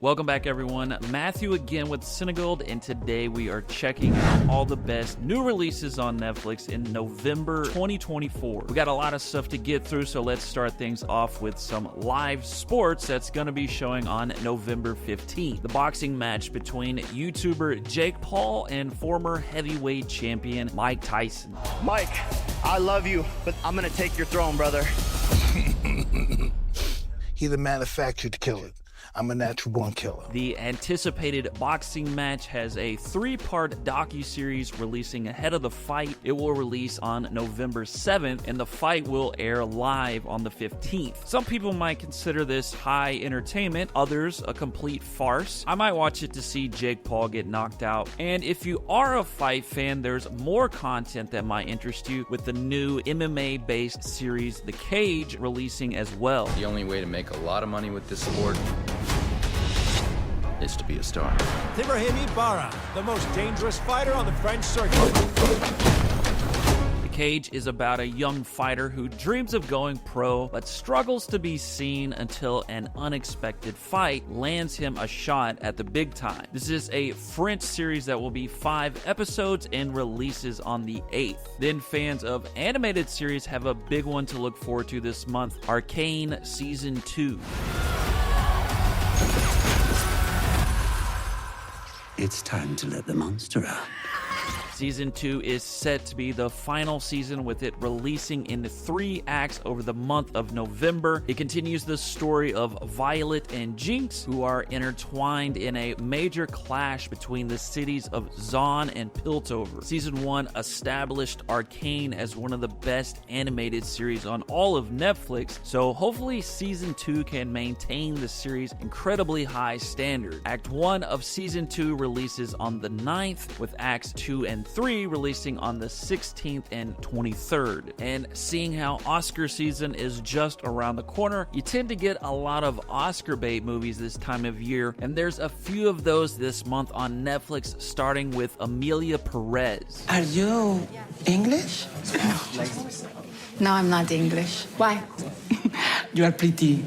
Welcome back, everyone. Matthew again with CineGold, and today we are checking out all the best new releases on Netflix in November 2024. We got a lot of stuff to get through, so let's start things off with some live sports that's going to be showing on November 15th. The boxing match between YouTuber Jake Paul and former heavyweight champion Mike Tyson. Mike, I love you, but I'm going to take your throne, brother. He the manufactured killer. I'm a natural-born killer. The anticipated boxing match has a 3-part docuseries releasing ahead of the fight. It will release on November 7th, and the fight will air live on the 15th. Some people might consider this high entertainment, others a complete farce. I might watch it to see Jake Paul get knocked out. And if you are a fight fan, there's more content that might interest you with the new MMA-based series, The Cage, releasing as well. The only way to make a lot of money with this sport is to be a star. Ibrahim Ibarra, the most dangerous fighter on the French circuit. The Cage is about a young fighter who dreams of going pro, but struggles to be seen until an unexpected fight lands him a shot at the big time. This is a French series that will be 5 episodes and releases on the 8th. Then fans of animated series have a big one to look forward to this month, Arcane Season 2. It's time to let the monster out. Season 2 is set to be the final season, with it releasing in 3 acts over the month of November. It continues the story of Violet and Jinx, who are intertwined in a major clash between the cities of Zaun and Piltover. Season 1 established Arcane as one of the best animated series on all of Netflix, so hopefully Season 2 can maintain the series' incredibly high standard. Act 1 of Season 2 releases on the 9th, with Acts 2 and 3 releasing on the 16th and 23rd. And seeing how Oscar season is just around the corner, you tend to get a lot of Oscar bait movies this time of year, and there's a few of those this month on Netflix, starting with Emelia Perez. Are you English? No, I'm not English. Why? You are pretty.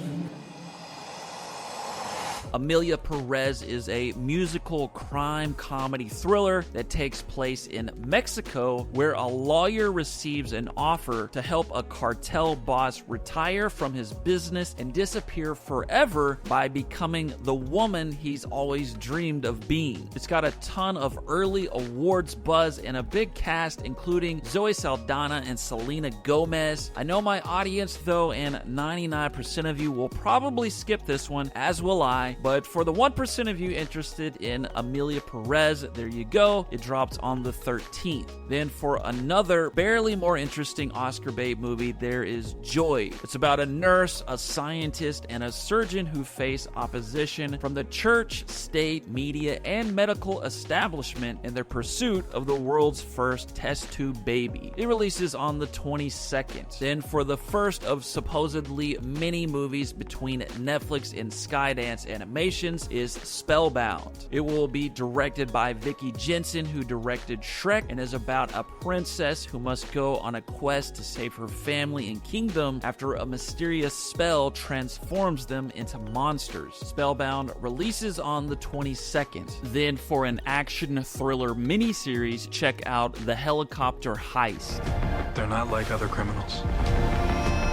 Emelia Perez is a musical crime comedy thriller that takes place in Mexico, where a lawyer receives an offer to help a cartel boss retire from his business and disappear forever by becoming the woman he's always dreamed of being. It's got a ton of early awards buzz and a big cast, including Zoe Saldana and Selena Gomez. I know my audience, though, and 99% of you will probably skip this one, as will I. But for the 1% of you interested in Emelia Perez, there you go. It drops on the 13th. Then for another, barely more interesting Oscar bait movie, there is Joy. It's about a nurse, a scientist, and a surgeon who face opposition from the church, state, media, and medical establishment in their pursuit of the world's first test tube baby. It releases on the 22nd. Then for the first of supposedly many movies between Netflix and Skydance Animations is Spellbound. It will be directed by Vicky Jensen, who directed Shrek, and is about a princess who must go on a quest to save her family and kingdom after a mysterious spell transforms them into monsters. Spellbound releases on the 22nd. Then for an action thriller miniseries, check out The Helicopter Heist. They're not like other criminals.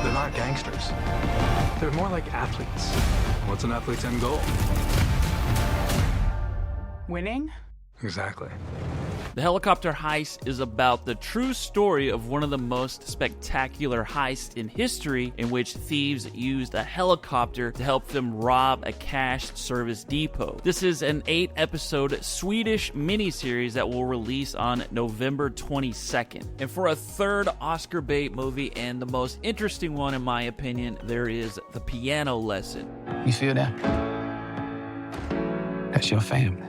They're not gangsters. They're more like athletes. What's an athlete's end goal? Winning? Exactly. The Helicopter Heist is about the true story of one of the most spectacular heists in history, in which thieves used a helicopter to help them rob a cash service depot. This is an 8-episode Swedish miniseries that will release on November 22nd. And for a third Oscar bait movie, and the most interesting one in my opinion, there is The Piano Lesson. You feel that? That's your family.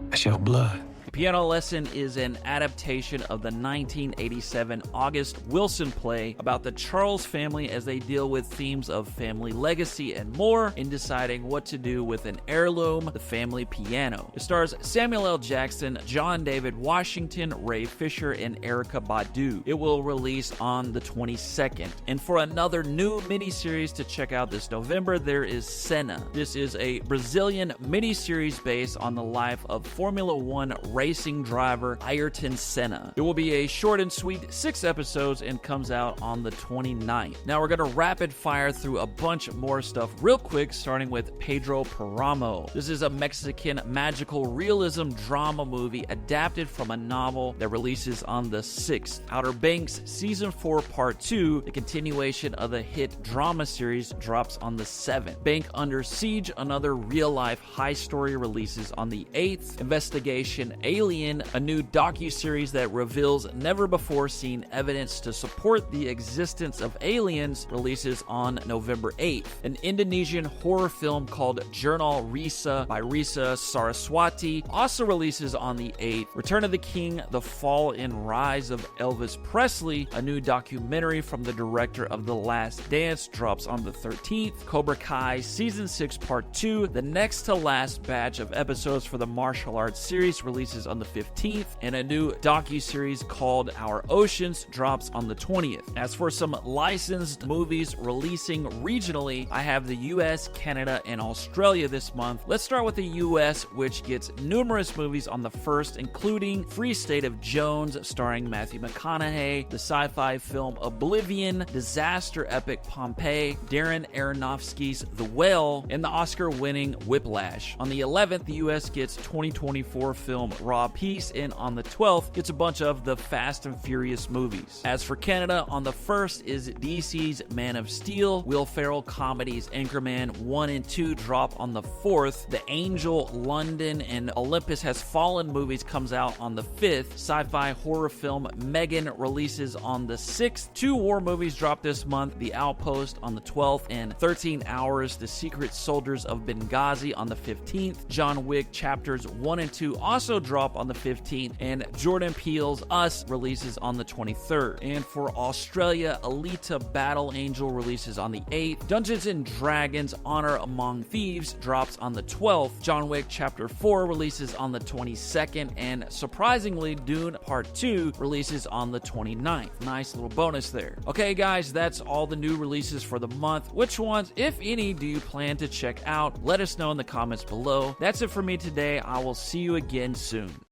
That's your blood. Piano Lesson is an adaptation of the 1987 August Wilson play about the Charles family as they deal with themes of family legacy and more in deciding what to do with an heirloom, the family piano. It stars Samuel L. Jackson, John David Washington, Ray Fisher, and Erykah Badu. It will release on the 22nd. And for another new miniseries to check out this November, there is Senna. This is a Brazilian miniseries based on the life of Formula One racing driver Ayrton Senna. It will be a short and sweet 6 episodes and comes out on the 29th. Now we're going to rapid fire through a bunch more stuff real quick, starting with Pedro Paramo. This is a Mexican magical realism drama movie adapted from a novel that releases on the 6th. Outer Banks Season 4 Part 2, the continuation of the hit drama series, drops on the 7th. Bank Under Siege, another real-life high story, releases on the 8th. Investigation Alien, a new docuseries that reveals never-before-seen evidence to support the existence of aliens, releases on November 8th. An Indonesian horror film called Jurnal Risa by Risa Saraswati also releases on the 8th. Return of the King, The Fall and Rise of Elvis Presley, a new documentary from the director of The Last Dance, drops on the 13th. Cobra Kai Season 6 Part 2, the next to last batch of episodes for the martial arts series, releases on the 15th, and a new docuseries called Our Oceans drops on the 20th. As for some licensed movies releasing regionally, I have the US, Canada, and Australia this month. Let's start with the US, which gets numerous movies on the 1st, including Free State of Jones, starring Matthew McConaughey, the sci-fi film Oblivion, disaster epic Pompeii, Darren Aronofsky's The Whale, and the Oscar-winning Whiplash. On the 11th, the US gets 2024 film Raw Peace, and on the 12th gets a bunch of the Fast and Furious movies. As for Canada, on the 1st is DC's Man of Steel. Will Ferrell comedies Anchorman 1 and 2 drop on the 4th. The Angel, London, and Olympus Has Fallen movies comes out on the 5th. Sci-fi horror film Megan releases on the 6th. 2 war movies drop this month, The Outpost on the 12th, and 13 Hours, The Secret Soldiers of Benghazi on the 15th. John Wick Chapters 1 and 2 also drop on the 15th, and Jordan Peele's Us releases on the 23rd. And for Australia, Alita Battle Angel releases on the 8th. Dungeons & Dragons Honor Among Thieves drops on the 12th. John Wick Chapter 4 releases on the 22nd, and surprisingly, Dune Part 2 releases on the 29th. Nice little bonus there. Okay guys, that's all the new releases for the month. Which ones, if any, do you plan to check out? Let us know in the comments below. That's it for me today. I will see you again soon.